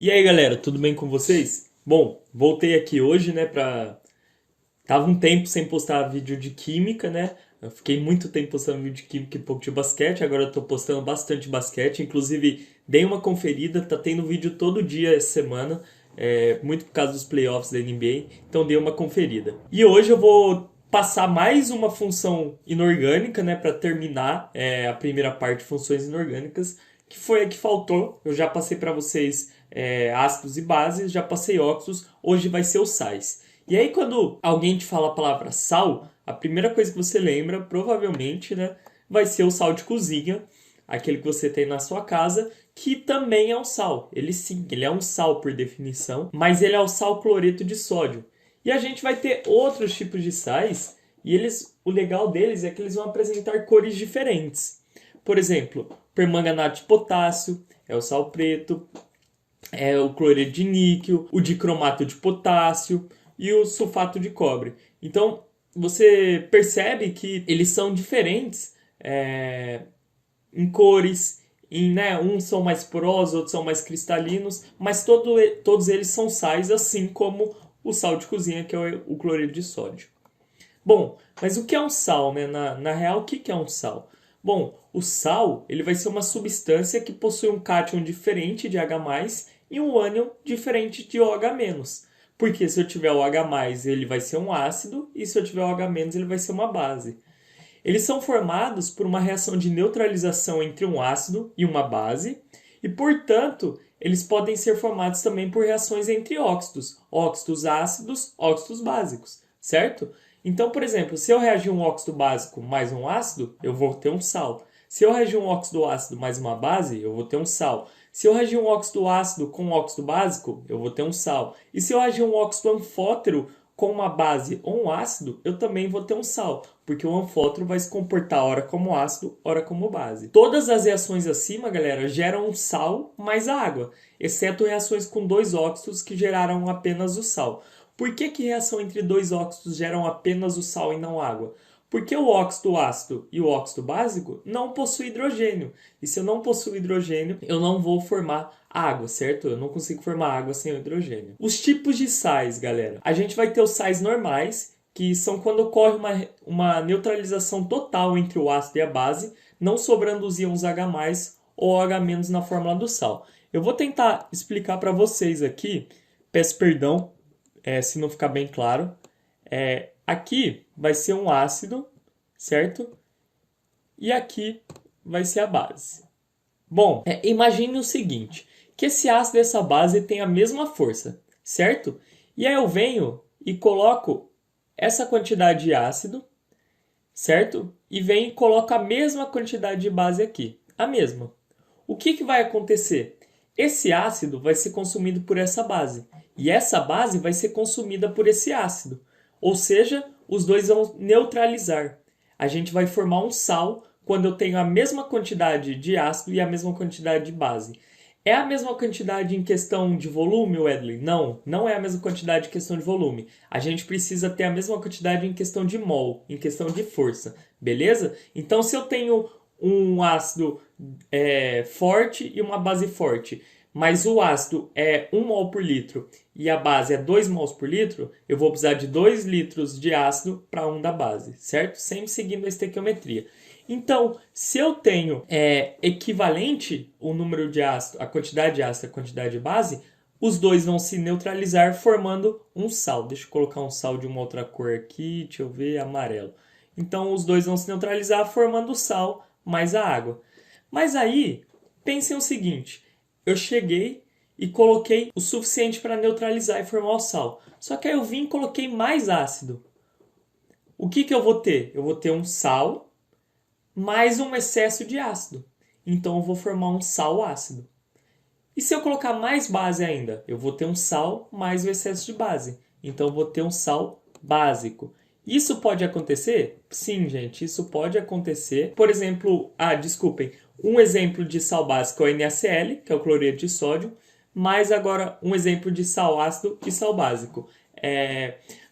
E aí galera, tudo bem com vocês? Bom, voltei aqui hoje, né, Tava um tempo sem postar vídeo de química, né? Eu fiquei muito tempo postando vídeo de química e pouco de basquete, agora eu tô postando bastante basquete, inclusive dei uma conferida, tá tendo vídeo todo dia essa semana, muito por causa dos playoffs da NBA, então dei uma conferida. E hoje eu vou passar mais uma função inorgânica, né, para terminar a primeira parte de funções inorgânicas, que foi a que faltou. Eu já passei para vocês ácidos e bases, já passei óxidos, hoje vai ser os sais. E aí, quando alguém te fala a palavra sal, a primeira coisa que você lembra, provavelmente, né, vai ser o sal de cozinha, aquele que você tem na sua casa, que também é um sal. Ele sim, ele é um sal por definição, mas ele é o sal cloreto de sódio. E a gente vai ter outros tipos de sais, e o legal deles é que eles vão apresentar cores diferentes. Por exemplo, permanganato de potássio é o sal preto, o cloreto de níquel, o dicromato de potássio e o sulfato de cobre. Então, você percebe que eles são diferentes em cores, uns são mais porosos, outros são mais cristalinos, mas todos eles são sais, assim como o sal de cozinha, que é o cloreto de sódio. Bom, mas o que é um sal, né? Na real, o que é um sal? Bom, o sal ele vai ser uma substância que possui um cátion diferente de H+, e um ânion diferente de OH-. Porque se eu tiver o H+, ele vai ser um ácido, e se eu tiver o H-, ele vai ser uma base. Eles são formados por uma reação de neutralização entre um ácido e uma base, e, portanto, eles podem ser formados também por reações entre óxidos, óxidos ácidos, óxidos básicos, certo? Então, por exemplo, se eu reagir um óxido básico mais um ácido, eu vou ter um sal. Se eu reagir um óxido ácido mais uma base, eu vou ter um sal. Se eu reagir um óxido ácido com um óxido básico, eu vou ter um sal. E se eu reagir um óxido anfótero com uma base ou um ácido, eu também vou ter um sal, porque o anfótero vai se comportar ora como ácido, ora como base. Todas as reações acima, galera, geram um sal mais a água, exceto reações com dois óxidos que geraram apenas o sal. Por que reação entre dois óxidos geram apenas o sal e não água? Porque o óxido ácido e o óxido básico não possuem hidrogênio. E se eu não possuo hidrogênio, eu não vou formar água, certo? Eu não consigo formar água sem o hidrogênio. Os tipos de sais, galera. A gente vai ter os sais normais, que são quando ocorre uma neutralização total entre o ácido e a base, não sobrando os íons H+, ou OH- na fórmula do sal. Eu vou tentar explicar para vocês aqui, peço perdão se não ficar bem claro. Aqui vai ser um ácido, certo? E aqui vai ser a base. Bom, imagine o seguinte, que esse ácido e essa base têm a mesma força, certo? E aí eu venho e coloco essa quantidade de ácido, certo? E venho e coloco a mesma quantidade de base aqui, a mesma. O que vai acontecer? Esse ácido vai ser consumido por essa base, e essa base vai ser consumida por esse ácido. Ou seja, os dois vão neutralizar. A gente vai formar um sal quando eu tenho a mesma quantidade de ácido e a mesma quantidade de base. É a mesma quantidade em questão de volume, Wedley? Não, não é a mesma quantidade em questão de volume. A gente precisa ter a mesma quantidade em questão de mol, em questão de força, beleza? Então, se eu tenho um ácido forte e uma base forte, mas o ácido é 1 mol por litro e a base é 2 mols por litro, eu vou precisar de 2 litros de ácido para 1 da base, certo? Sempre seguindo a estequiometria. Então, se eu tenho equivalente o número de ácido, a quantidade de ácido e a quantidade de base, os dois vão se neutralizar formando um sal. Deixa eu colocar um sal de uma outra cor aqui, deixa eu ver, amarelo. Então, os dois vão se neutralizar formando o sal mais a água. Mas aí, pensem o seguinte, eu cheguei e coloquei o suficiente para neutralizar e formar o sal. Só que aí eu vim e coloquei mais ácido. O que eu vou ter? Eu vou ter um sal mais um excesso de ácido. Então eu vou formar um sal ácido. E se eu colocar mais base ainda? Eu vou ter um sal mais o excesso de base. Então eu vou ter um sal básico. Isso pode acontecer? Sim, gente, isso pode acontecer. Por exemplo, desculpem, um exemplo de sal básico é o NaCl, que é o cloreto de sódio, mas agora um exemplo de sal ácido e sal básico.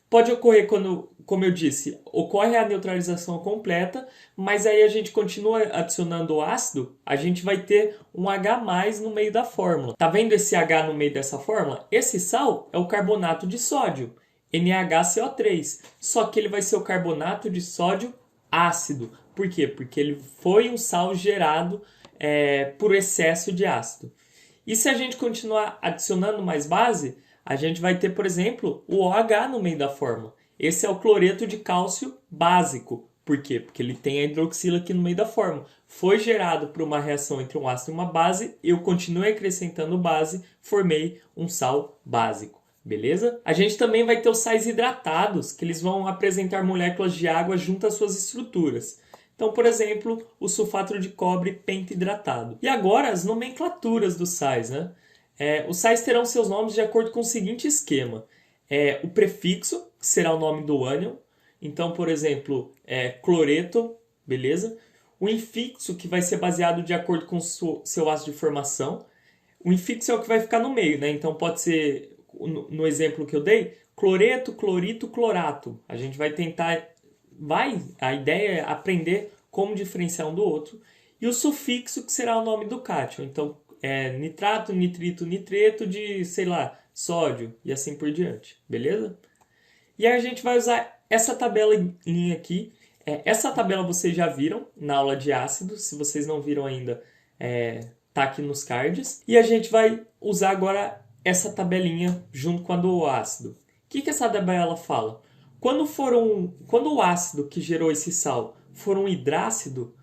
Pode ocorrer quando, como eu disse, ocorre a neutralização completa, mas aí a gente continua adicionando o ácido, a gente vai ter um H+ no meio da fórmula. Tá vendo esse H no meio dessa fórmula? Esse sal é o carbonato de sódio, NaHCO3, só que ele vai ser o carbonato de sódio ácido. Por quê? Porque ele foi um sal gerado por excesso de ácido. E se a gente continuar adicionando mais base, a gente vai ter, por exemplo, o OH no meio da fórmula. Esse é o cloreto de cálcio básico. Por quê? Porque ele tem a hidroxila aqui no meio da fórmula. Foi gerado por uma reação entre um ácido e uma base, eu continuei acrescentando base, formei um sal básico. Beleza? A gente também vai ter os sais hidratados, que eles vão apresentar moléculas de água junto às suas estruturas. Então, por exemplo, o sulfato de cobre pentahidratado. E agora as nomenclaturas dos sais, né? Os sais terão seus nomes de acordo com o seguinte esquema. O prefixo, que será o nome do ânion. Então, por exemplo, cloreto, beleza? O infixo, que vai ser baseado de acordo com o seu ácido de formação. O infixo é o que vai ficar no meio, né? Então pode ser, no exemplo que eu dei, cloreto, clorito, clorato. A gente vai tentar, a ideia é aprender como diferenciar um do outro. E o sufixo, que será o nome do cátion. Então, nitrato, nitrito, nitreto de, sei lá, sódio e assim por diante. Beleza? E aí a gente vai usar essa tabelinha aqui. Essa tabela vocês já viram na aula de ácidos. Se vocês não viram ainda, tá aqui nos cards. E a gente vai usar agora essa tabelinha junto com a do ácido. O que essa tabela fala? Quando o ácido que gerou esse sal for um hidrácido,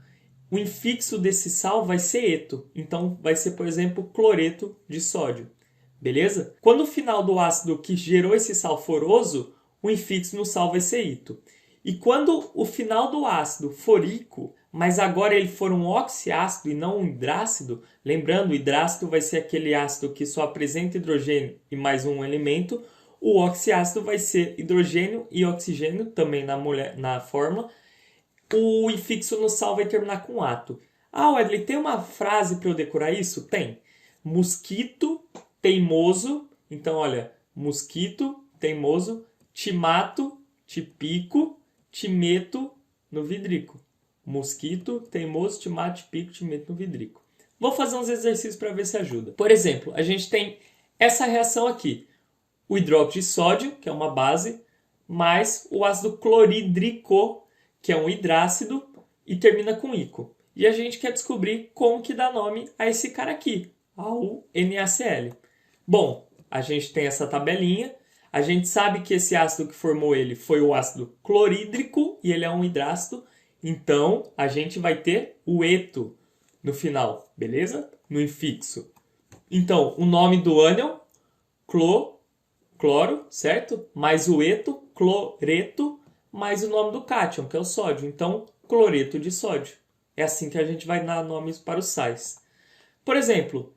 o infixo desse sal vai ser eto. Então vai ser, por exemplo, cloreto de sódio. Beleza? Quando o final do ácido que gerou esse sal for oso, o infixo no sal vai ser ito. E quando o final do ácido for ico, mas agora ele for um oxiácido e não um hidrácido, lembrando, o hidrácido vai ser aquele ácido que só apresenta hidrogênio e mais um elemento, o oxiácido vai ser hidrogênio e oxigênio, também na fórmula. O infixo no sal vai terminar com ato. Ah, Wesley, tem uma frase para eu decorar isso? Tem. Mosquito teimoso. Então, olha, mosquito teimoso, te mato, te pico, te meto no vidrico. Mosquito teimoso, te mato, te pico, te meto no vidrico. Vou fazer uns exercícios para ver se ajuda. Por exemplo, a gente tem essa reação aqui. O hidróxido de sódio, que é uma base, mais o ácido clorídrico, que é um hidrácido, e termina com ico. E a gente quer descobrir como que dá nome a esse cara aqui, ao NaCl. Bom, a gente tem essa tabelinha, a gente sabe que esse ácido que formou ele foi o ácido clorídrico, e ele é um hidrácido, então a gente vai ter o eto no final, beleza? No infixo. Então, o nome do ânion, cloro, certo? Mais o eto, cloreto, mais o nome do cátion, que é o sódio. Então, cloreto de sódio. É assim que a gente vai dar nomes para os sais. Por exemplo,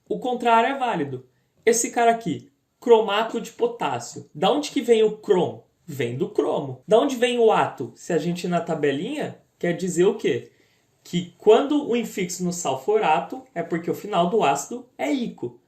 o contrário é válido. Esse cara aqui, cromato de potássio. Da onde que vem o crom? Vem do cromo. Da onde vem o ato? Se a gente ir na tabelinha, quer dizer o quê? Que quando o infixo no sal for ato, é porque o final do ácido é ico.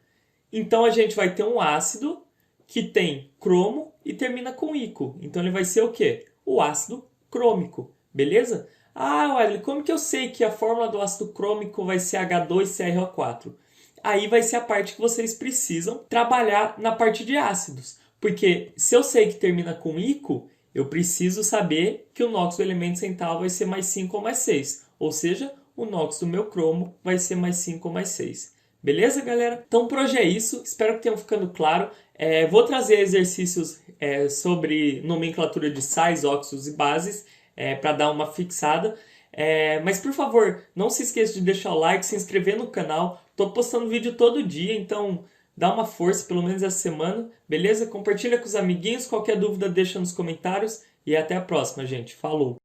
Então a gente vai ter um ácido que tem cromo e termina com ico. Então ele vai ser o quê? O ácido crômico. Beleza? Ah, Wesley, como que eu sei que a fórmula do ácido crômico vai ser H2CrO4? Aí vai ser a parte que vocês precisam trabalhar na parte de ácidos. Porque se eu sei que termina com ico, eu preciso saber que o NOx do elemento central vai ser mais 5 ou mais 6. Ou seja, o NOx do meu cromo vai ser mais 5 ou mais 6. Beleza, galera? Então por hoje é isso. Espero que tenham ficado claro. Vou trazer exercícios sobre nomenclatura de sais, óxidos e bases para dar uma fixada. Mas por favor, não se esqueça de deixar o like, se inscrever no canal. Estou postando vídeo todo dia, então dá uma força, pelo menos essa semana. Beleza? Compartilha com os amiguinhos. Qualquer dúvida deixa nos comentários. E até a próxima, gente. Falou!